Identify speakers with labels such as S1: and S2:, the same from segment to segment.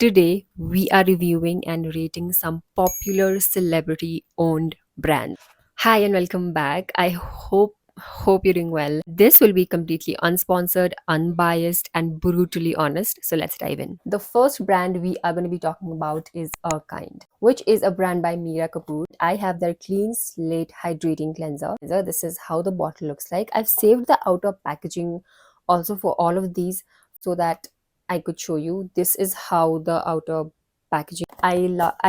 S1: Today, we are reviewing and rating some popular celebrity owned brands. Hi and welcome back. I hope you're doing well. This will be completely unsponsored, unbiased, and brutally honest. So let's dive in. The first brand we are going to be talking about is Akind, which is a brand by Mira Kapoor. I have their clean slate hydrating cleanser. This is how the bottle looks like. I've saved the outer packaging also for all of these so that I could show you. This is how the outer packaging. I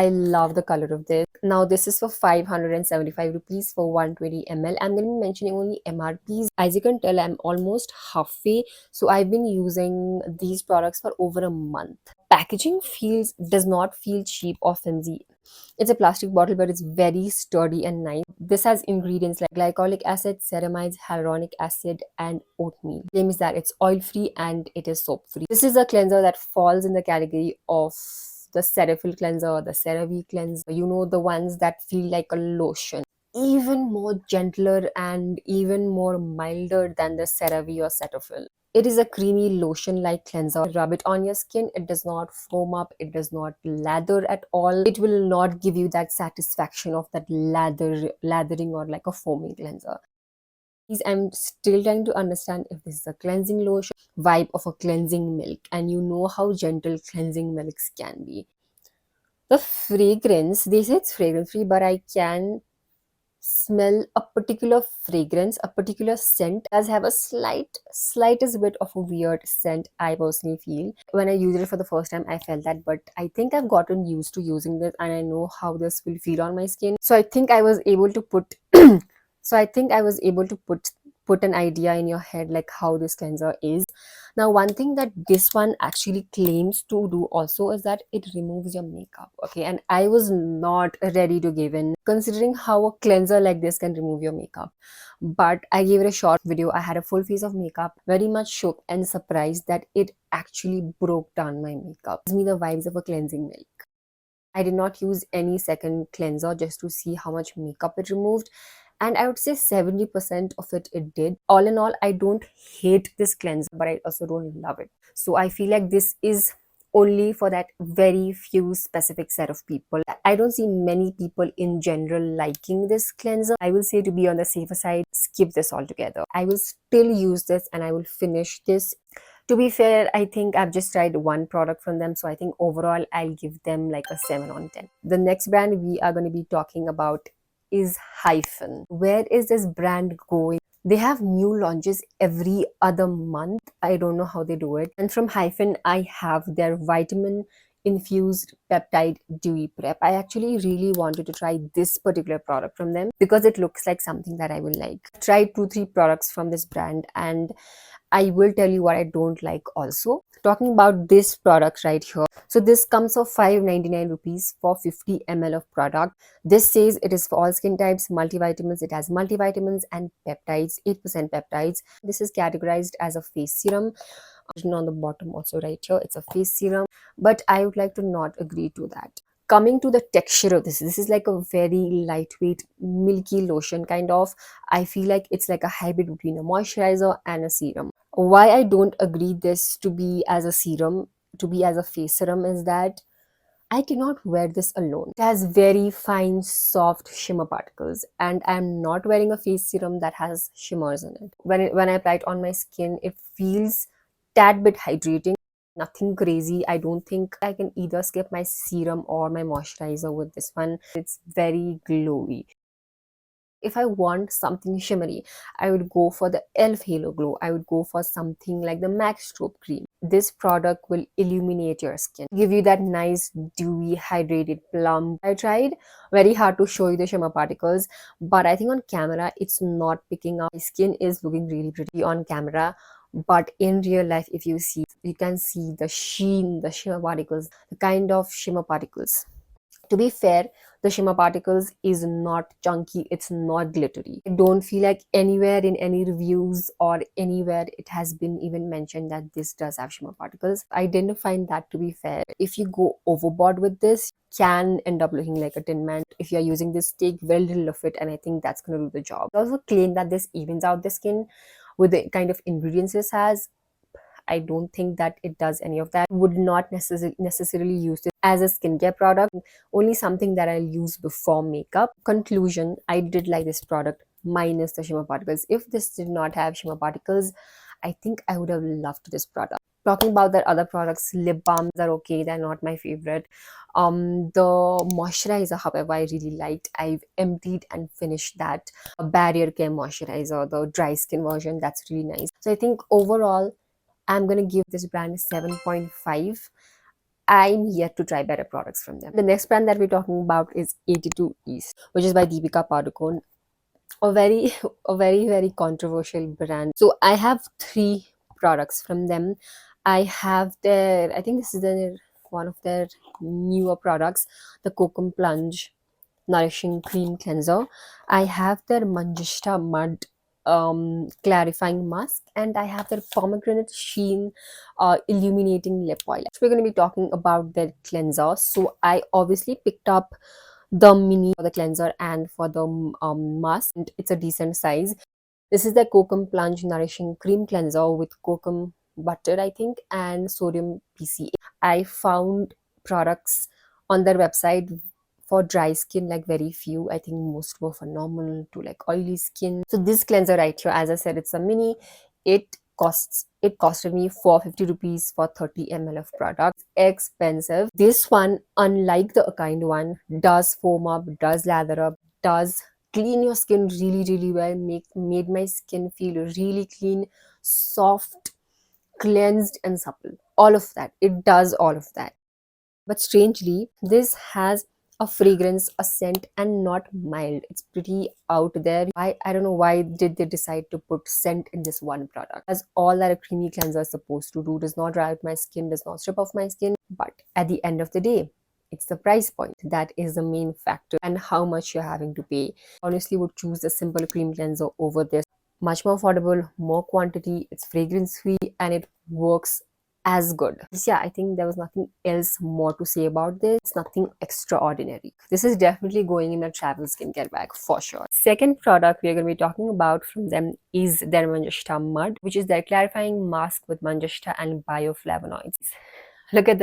S1: love the color of this. Now this is for 575 rupees for 120 ml. I'm going to be mentioning only MRPs. As you can tell, I'm almost halfway. So I've been using these products for over a month. Packaging does not feel cheap or flimsy. It's a plastic bottle, but it's very sturdy and nice. This has ingredients like glycolic acid, ceramides, hyaluronic acid, and oatmeal. Claim is that it's oil-free and it is soap-free. This is a cleanser that falls in the category of the Cetaphil cleanser, the CeraVe cleanser. You know, the ones that feel like a lotion. Even more gentler and even more milder than the CeraVe or Cetaphil. It is a creamy lotion-like cleanser. Rub it on your skin. It does not foam up. It does not lather at all. It will not give you that satisfaction of that lathering or like a foaming cleanser. I'm still trying to understand if this is a cleansing lotion vibe of a cleansing milk, and you know how gentle cleansing milks can be. The fragrance, they say it's fragrance free, but I can smell a particular fragrance, a particular scent. Does have a slightest bit of a weird scent, I personally feel. When I used it for the first time, I felt that, but I think I've gotten used to using this and I know how this will feel on my skin. So I think I was able to put put an idea in your head like how this cleanser is. Now, one thing that this one actually claims to do also is that it removes your makeup. Okay, and I was not ready to give in considering how a cleanser like this can remove your makeup. But I gave it a short video. I had a full face of makeup, very much shocked and surprised that it actually broke down my makeup. It gives me the vibes of a cleansing milk. I did not use any second cleanser just to see how much makeup it removed. And I would say 70% of it did. All in all, I don't hate this cleanser, but I also don't love it. So I feel like this is only for that very few specific set of people. I don't see many people in general liking this cleanser. I will say, to be on the safer side, skip this altogether. I will still use this and I will finish this. To be fair, I think I've just tried one product from them, so I think overall I'll give them like a 7 on 10. The next brand we are going to be talking about is Hyphen. Where is this brand going? They have new launches every other month. I don't know how they do it. And from Hyphen, I have their vitamin infused peptide dewy prep. I actually really wanted to try this particular product from them because it looks like something that I will like. I tried 2-3 products from this brand and I will tell you what I don't like also. Talking about this product right here. So this comes for 599 rupees for 50 ml of product. This says it is for all skin types, multivitamins. It has multivitamins and peptides, 8% peptides. This is categorized as a face serum. Written on the bottom also right here, it's a face serum. But I would like to not agree to that. Coming to the texture of this is like a very lightweight milky lotion kind of. I feel like it's like a hybrid between a moisturizer and a serum. Why I don't agree this to be as a serum, to be as a face serum, is that I cannot wear this alone. It has very fine soft shimmer particles and I'm not wearing a face serum that has shimmers in it. When I apply it on my skin, it feels tad bit hydrating. Nothing crazy. I don't think I can either skip my serum or my moisturizer with this one. It's very glowy. If I want something shimmery, I would go for the e.l.f. Halo Glow. I would go for something like the Max Strobe Cream. This product will illuminate your skin, give you that nice dewy hydrated plump. I tried very hard to show you the shimmer particles, but I think on camera it's not picking up. My skin is looking really pretty on camera, but in real life, if you see, you can see the sheen, the shimmer particles, the kind of shimmer particles. To be fair, the shimmer particles is not chunky, it's not glittery. I don't feel like anywhere in any reviews or anywhere it has been even mentioned that this does have shimmer particles. I didn't find that to be fair. If you go overboard with this, can end up looking like a tin man. If you're using this, take very little of it and I think that's going to do the job. I also claim that this evens out the skin with the kind of ingredients this has. I don't think that it does any of that. Would not necessarily use it as a skincare product, only something that I'll use before makeup. Conclusion, I did like this product minus the shimmer particles. If this did not have shimmer particles, I think I would have loved this product. Talking about their other products, lip balms are okay, they're not my favorite. The moisturizer, however, I really liked. I've emptied and finished that. A barrier care moisturizer, the dry skin version, that's really nice. So I think overall, I'm gonna give this brand a 7.5. I'm yet to try better products from them. The next brand that we're talking about is 82 East, which is by Deepika Padukone. A very, a very controversial brand. So I have three products from them. I have their, I think this is their one of their newer products, the Kokum Plunge Nourishing Cream Cleanser. I have their Manjishta Mud clarifying mask, and I have their pomegranate sheen illuminating lip oil. So we're going to be talking about their cleanser. So I obviously picked up the mini for the cleanser and for the mask, and it's a decent size. This is the Kokum Plunge Nourishing Cream Cleanser with kokum butter, I think, and sodium PCA. I found products on their website for dry skin, like very few. I think most were for normal to like oily skin. So this cleanser right here, as I said, it's a mini. It costed me 450 rupees for 30 ml of product. Expensive. This one, unlike the Akind one, does foam up, does lather up, does clean your skin really well. Made my skin feel really clean, soft, cleansed and supple. All of that. It does all of that. But strangely, this has a fragrance, a scent, and not mild. It's pretty out there. I don't know why did they decide to put scent in this one product. As all that a creamy cleanser is supposed to do, does not dry out my skin, does not strip off my skin. But at the end of the day, it's the price point that is the main factor, and how much you're having to pay. Honestly, would choose the simple cream cleanser over this. Much more affordable, more quantity, it's fragrance free, and it works as good. So yeah, I think there was nothing else more to say about this. It's nothing extraordinary. This is definitely going in a travel skincare bag for sure. Second product we are going to be talking about from them is their Manjishta Mud, which is their clarifying mask with Manjishta and bioflavonoids. Look at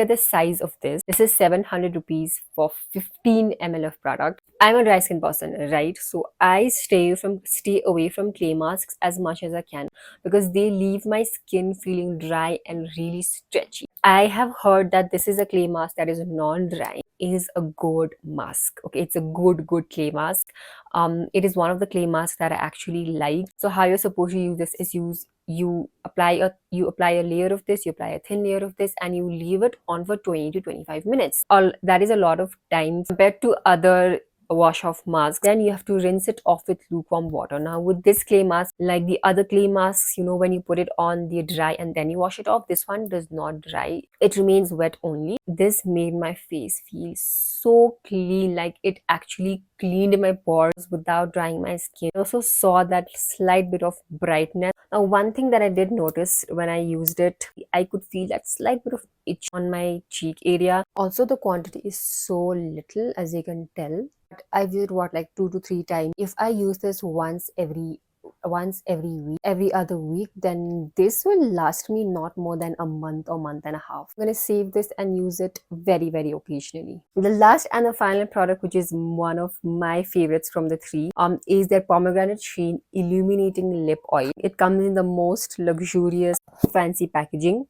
S1: the size of this. This is 700 rupees for 15 ml of product. I'm a dry skin person, right? So I stay away from clay masks as much as I can, because they leave my skin feeling dry and really stretchy. I have heard that this is a clay mask that is non-dry. Is a good mask. Okay, it's a good clay mask. It is one of the clay masks that I actually like. So how you're supposed to use this is you apply a layer of this, you apply a thin layer of this, and you leave it on for 20 to 25 minutes. All that is a lot of time compared to other wash off masks. Then you have to rinse it off with lukewarm water. Now with this clay mask, like the other clay masks, when you put it on, they dry and then you wash it off. This one does not dry, it remains wet only. This made my face feel so clean, like it actually cleaned my pores without drying my skin. I also saw that slight bit of brightness. Now one thing that I did notice when I used it, I could feel that slight bit of itch on my cheek area. Also the quantity is so little, as you can tell. I've used what, like 2 to 3 times. If I use this once every week, every other week, then this will last me not more than a month or month and a half. I'm gonna save this and use it very occasionally. The last and the final product, which is one of my favorites from the three, is their pomegranate sheen illuminating lip oil. It comes in the most luxurious fancy packaging.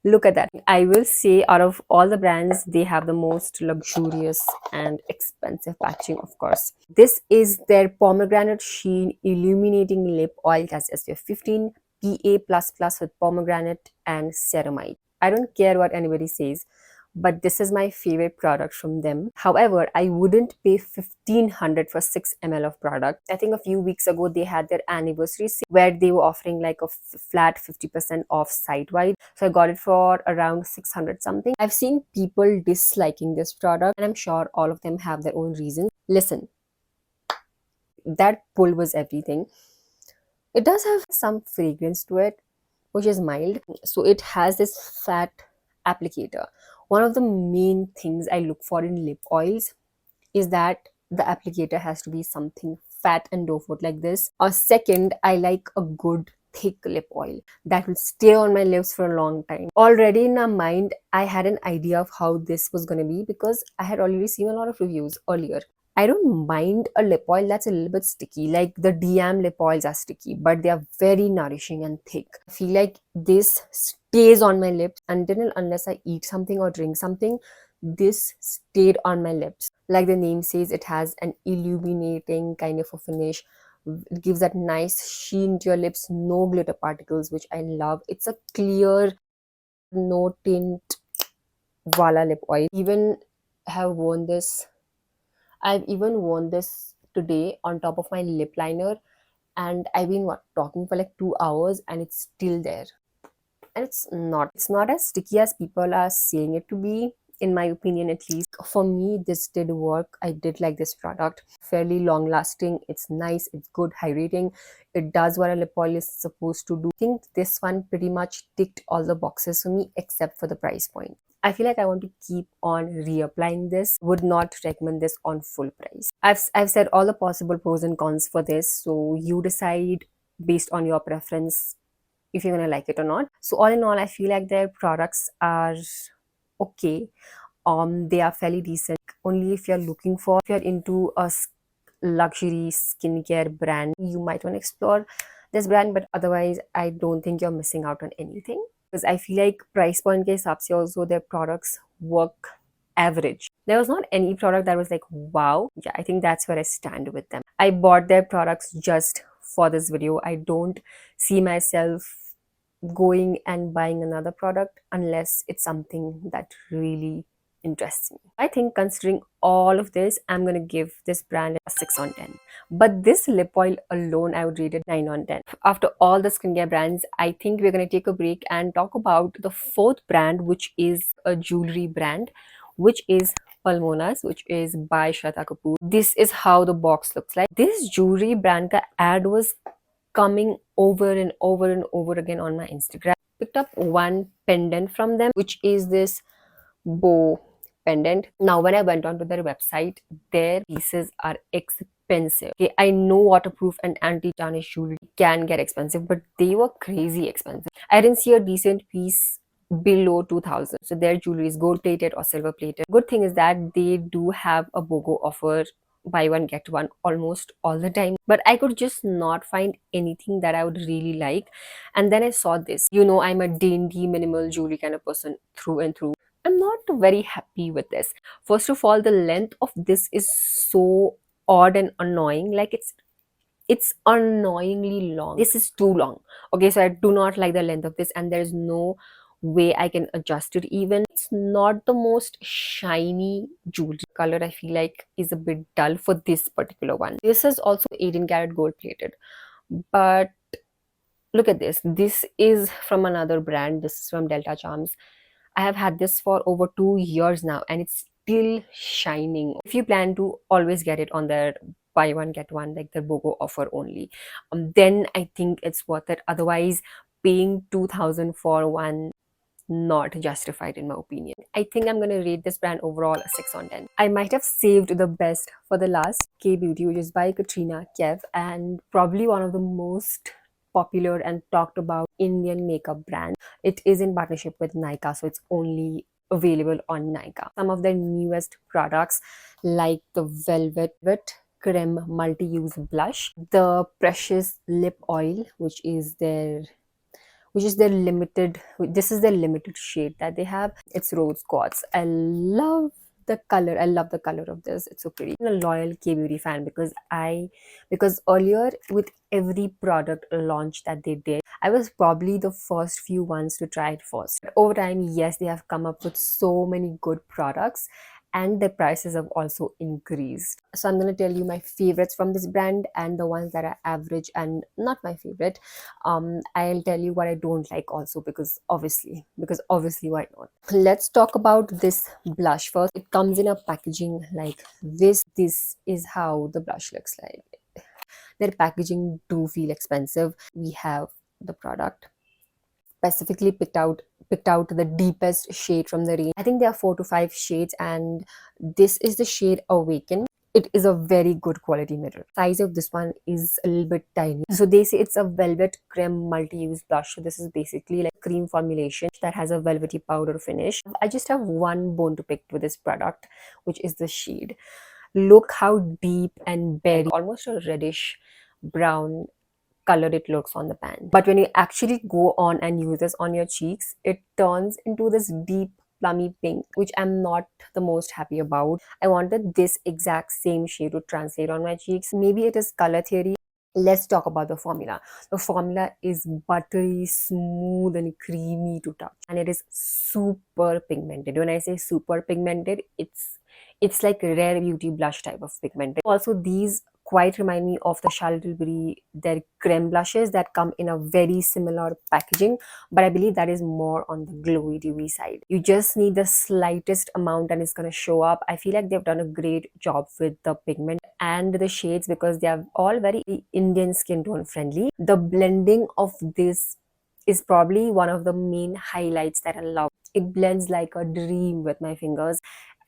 S1: Look at that. I will say, out of all the brands, they have the most luxurious and expensive packaging, of course. This is their pomegranate sheen illuminating lip oil. It has SPF 15, PA++ with pomegranate and ceramide. I don't care what anybody says, but this is my favorite product from them. However, I wouldn't pay 1500 for 6 ml of product. I think a few weeks ago they had their anniversary sale where they were offering like a flat 50% off site-wide. So I got it for around 600 something. I've seen people disliking this product, and I'm sure all of them have their own reasons. Listen, that pull was everything. It does have some fragrance to it, which is mild. So it has this fat applicator. One of the main things I look for in lip oils is that the applicator has to be something fat and doe foot like this. Second, I like a good thick lip oil that will stay on my lips for a long time. Already in my mind, I had an idea of how this was going to be because I had already seen a lot of reviews earlier. I don't mind a lip oil that's a little bit sticky, like the DM lip oils are sticky, but they are very nourishing and thick. I feel like this stays on my lips until and unless I eat something or drink something. This stayed on my lips. Like the name says, it has an illuminating kind of a finish. It gives that nice sheen to your lips, no glitter particles, which I love. It's a clear, no tint Wala lip oil. Even have worn this. I've even worn this today on top of my lip liner, and I've been talking for like 2 hours, and it's still there. And it's not as sticky as people are saying it to be, in my opinion. At least for me, this did work. I did like this product. Fairly long lasting, it's nice, it's good hydrating, it does what a lip oil is supposed to do. I think this one pretty much ticked all the boxes for me except for the price point. I feel like I want to keep on reapplying this. Would not recommend this on full price. I've said all the possible pros and cons for this, so you decide based on your preference if you're gonna like it or not. So all in all, I feel like their products are okay. They are fairly decent. Only if if you're into a luxury skincare brand, you might want to explore this brand. But otherwise, I don't think you're missing out on anything, because I feel like price point ke hisab se also their products work average. There was not any product that was like wow. Yeah, I think that's where I stand with them. I bought their products just for this video. I don't see myself going and buying another product unless it's something that really interests me. I think considering all of this, I'm going to give this brand a 6 on 10. But this lip oil alone, I would rate it 9 on 10. After all the skincare brands, I think we're going to take a break and talk about the fourth brand, which is a jewelry brand, which is Palmonas, which is by Shraddha Kapoor. This is how the box looks like. This jewelry brand ka ad was coming over and over and over again on my Instagram. Picked up one pendant from them, which is this bow pendant. Now, when I went onto their website, their pieces are expensive. Okay, I know waterproof and anti-tarnish jewelry can get expensive, but they were crazy expensive. I didn't see a decent piece below 2000. So their jewelry is gold plated or silver plated. Good thing is that they do have a BOGO offer, buy one get one, almost all the time, but I could just not find anything that I would really like. And then I saw this. I'm a dainty minimal jewelry kind of person through and through. I'm not very happy with this. First of all, the length of this is so odd and annoying. Like it's annoyingly long. This is too long. Okay, so I do not like the length of this, and there's no way I can adjust it even. It's not the most shiny jewelry. Color I feel like is a bit dull for this particular one. This is also 18 karat gold plated, but look at this. This is from another brand. This is from Delta Charms. I have had this for over 2 years now, and it's still shining. If you plan to always get it on their buy one get one, like their BOGO offer only, then I think it's worth it. Otherwise, paying 2000 for one, not justified in my opinion. I think I'm gonna rate this brand overall a 6 on 10. I might have saved the best for the last, K Beauty, which is by Katrina Kaif, and probably one of the most popular and talked about Indian makeup brand. It is in partnership with Nykaa, so it's only available on Nykaa. Some of their newest products, like the Velvet Creme multi-use blush, the Precious lip oil, which is their limited, this is their limited shade that they have. It's rose quartz. I love the color. I love the color of this. It's so pretty. I'm a loyal K Beauty fan because earlier with every product launch that they did, I was probably the first few ones to try it first. But over time, yes, they have come up with so many good products, and the prices have also increased. So I'm going to tell you my favorites from this brand and the ones that are average and not my favorite. I'll tell you what I don't like also, because obviously why not. Let's talk about this blush first. It comes in a packaging like this is how the blush looks like. Their packaging do feel expensive. We have the product, specifically picked out the deepest shade from the range. I think there are 4 to 5 shades, and this is the shade Awaken. it is a very good quality mirror. Size of this one is a little bit tiny. So they say it's a velvet creme multi-use blush. So this is basically like cream formulation that has a velvety powder finish. I just have one bone to pick with this product, which is the shade. Look how deep and berry, almost a reddish brown color it looks on the pan. But when you actually go on and use this on your cheeks, it turns into this deep plummy pink, which I'm not the most happy about. I wanted this exact same shade to translate on my cheeks. Maybe it is color theory. Let's talk about the formula. The formula is buttery, smooth, and creamy to touch, and it is super pigmented. When I say super pigmented, it's like rare beauty blush type of pigmented. Also, these quite remind me of the Charlotte Tilbury, their creme blushes that come in a very similar packaging, but I believe that is more on the glowy dewy side. You just need the slightest amount and it's going to show up. I feel like they've done a great job with the pigment and the shades because they are all very Indian skin tone friendly. The blending of this is probably one of the main highlights that I love. It blends like a dream with my fingers,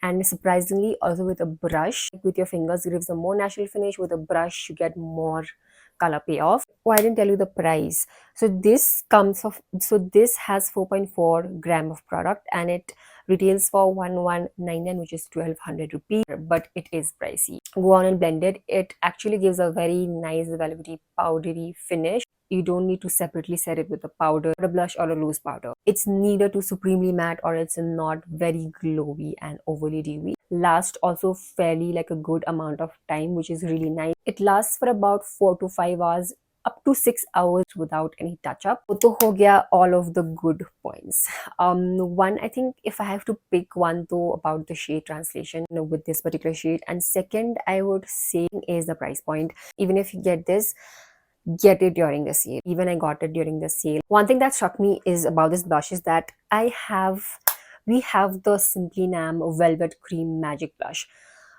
S1: and surprisingly also with a brush. With your fingers it gives a more natural finish. With a brush you get more color payoff. Oh, I didn't tell you the price. So this has 4.4 gram of product and it retails for 1199, which is 1200 rupees, but it is pricey. Go on and blend it. It actually gives a very nice velvety powdery finish. You don't need to separately set it with a powder, a blush, or a loose powder. It's neither too supremely matte or it's not very glowy and overly dewy. Lasts also fairly like a good amount of time, which is really nice. It lasts for about 4 to 5 hours, up to 6 hours without any touch up. To ho gaya all of the good points. One, I think if I have to pick one though about the shade translation, with this particular shade, and second I would say is the price point. Even if you get this, get it during the sale. Even I got it during the sale. One thing that struck me is about this blush is that we have the Simply Nam Velvet Cream Magic Blush.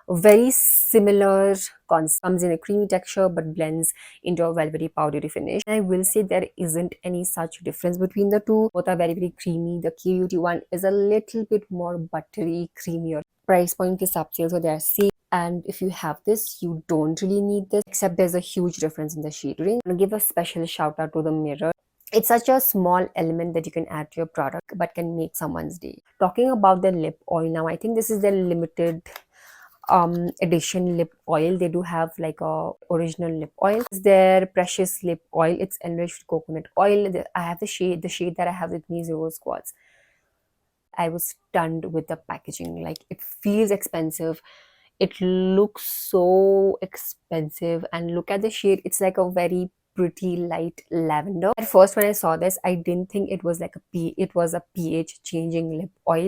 S1: Very similar concept, comes in a creamy texture but blends into a velvety powdery finish. I will say there isn't any such difference between the two. Both are very, very creamy. The Beauty one is a little bit more buttery, creamier. Price point is upscale, so they are safe. And if you have this, you don't really need this, except there's a huge difference in the shading. I'm gonna give a special shout out to the mirror. It's such a small element that you can add to your product but can make someone's day. Talking about the lip oil now, I think this is their limited edition lip oil. They do have like a original lip oil. It's their precious lip oil. It's enriched with coconut oil. I have the shade that I have with me is Rose Quartz. I was stunned with the packaging. Like, it feels expensive. It looks so expensive, and look at the shade. It's like a very pretty light lavender. At first when I saw this, I didn't think it was like it was a pH changing lip oil.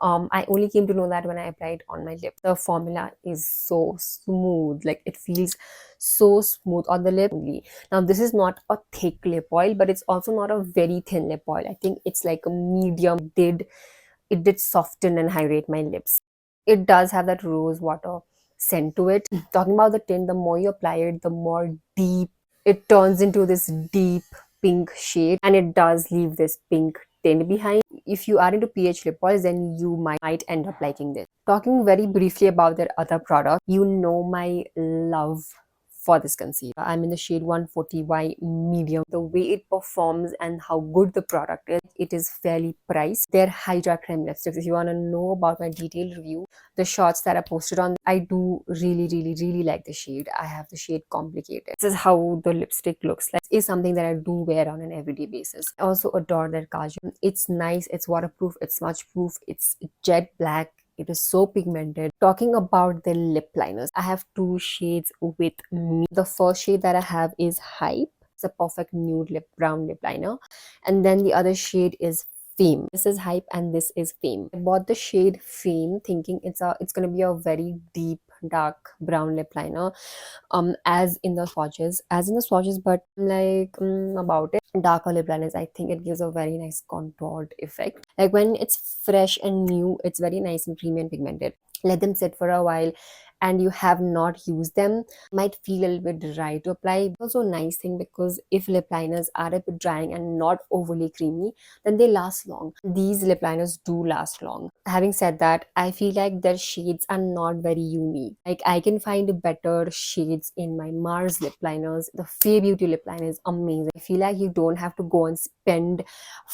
S1: I only came to know that when I applied on my lip. The formula is so smooth. Like, it feels so smooth on the lip only. Now this is not a thick lip oil, but it's also not a very thin lip oil. I think it's like a medium. It did soften and hydrate my lips. It does have that rose water scent to it. Talking about the tint, the more you apply it, the more deep it turns into this deep pink shade, and it does leave this pink tint behind. If you are into pH lip oils, then you might end up liking this. Talking very briefly about their other product, you know my love for this concealer. I'm in the shade 140Y medium. The way it performs and how good the product is, it is fairly priced. Their Hydra Creme lipsticks, if you want to know about my detailed review, the shots that I posted on, I do really like the shade. I have the shade Complicated. This is how the lipstick looks like. It's something that I do wear on an everyday basis. I also adore their kajal. It's nice, it's waterproof, it's smudge proof, it's jet black. It is so pigmented. Talking about the lip liners, I have two shades with me. The first shade that I have is Hype. It's a perfect nude brown lip liner. And then the other shade is Fame. This is Hype and this is Fame. I bought the shade Fame thinking it's gonna be a very deep dark brown lip liner, as in the swatches, but I'm like about it. Darker lip liners, I think it gives a very nice contoured effect. Like, when it's fresh and new, it's very nice and creamy and pigmented. Let them sit for a while and you have not used them, might feel a little bit dry to apply. Also a nice thing, because if lip liners are a bit drying and not overly creamy, then they last long. These lip liners do last long. Having said that, I feel like their shades are not very unique. Like, I can find better shades in my Mars lip liners. The Fair Beauty lip liner is amazing. I feel like you don't have to go and spend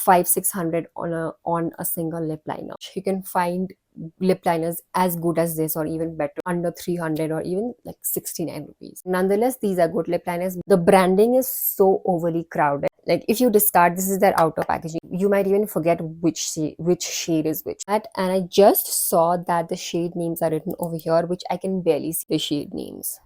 S1: 500-600 on a single lip liner. You can find lip liners as good as this or even better under 300 or even like 69 rupees. Nonetheless, these are good lip liners. The branding is so overly crowded. Like, if you discard, this is their outer packaging, you might even forget which shade is which. And I just saw that the shade names are written over here, which I can barely see the shade names.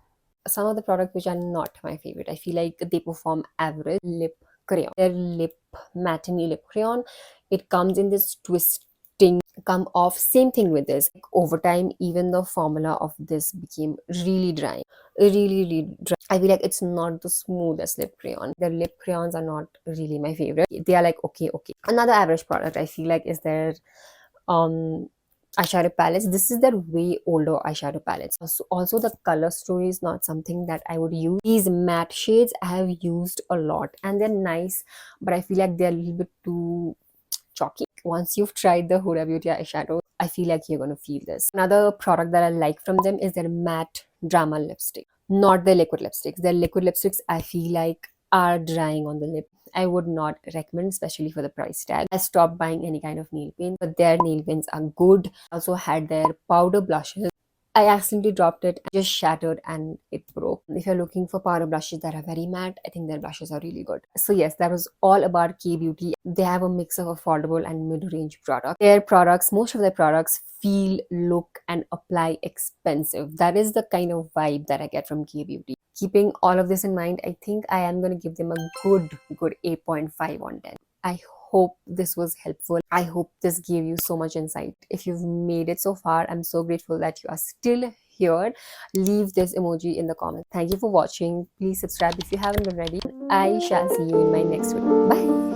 S1: Some of the products which are not my favorite, I feel like they perform average. Lip crayon. Their lip Matteinee lip crayon. It comes in this twisting come off. Same thing with this. Like, over time, even the formula of this became really dry. Really dry. I feel like it's not the smoothest lip crayon. Their lip crayons are not really my favorite. They are like okay. Another average product I feel like is their eyeshadow palettes. This is their way older eyeshadow palettes. Also the color story is not something that I would use. These matte shades I have used a lot and they're nice, but I feel like they're a little bit too chalky. Once you've tried the Huda Beauty eyeshadow, I feel like you're gonna feel this. Another product that I like from them is their matte drama lipstick, not their liquid lipsticks. Their liquid lipsticks I feel like are drying on the lip. I would not recommend, especially for the price tag. I stopped buying any kind of nail paint, but their nail paints are good. I also had their powder blushes. I accidentally dropped it, just shattered and it broke. If you're looking for powder blushes that are very matte, I think their blushes are really good. So yes, that was all about K-Beauty. They have a mix of affordable and mid-range products. Their products, most of their products feel, look and apply expensive. That is the kind of vibe that I get from K-Beauty. Keeping all of this in mind, I think I am going to give them a good 8.5 on 10. I hope this was helpful. I hope this gave you so much insight. If you've made it so far, I'm so grateful that you are still here. Leave this emoji in the comments. Thank you for watching. Please subscribe if you haven't already. I shall see you in my next video. Bye.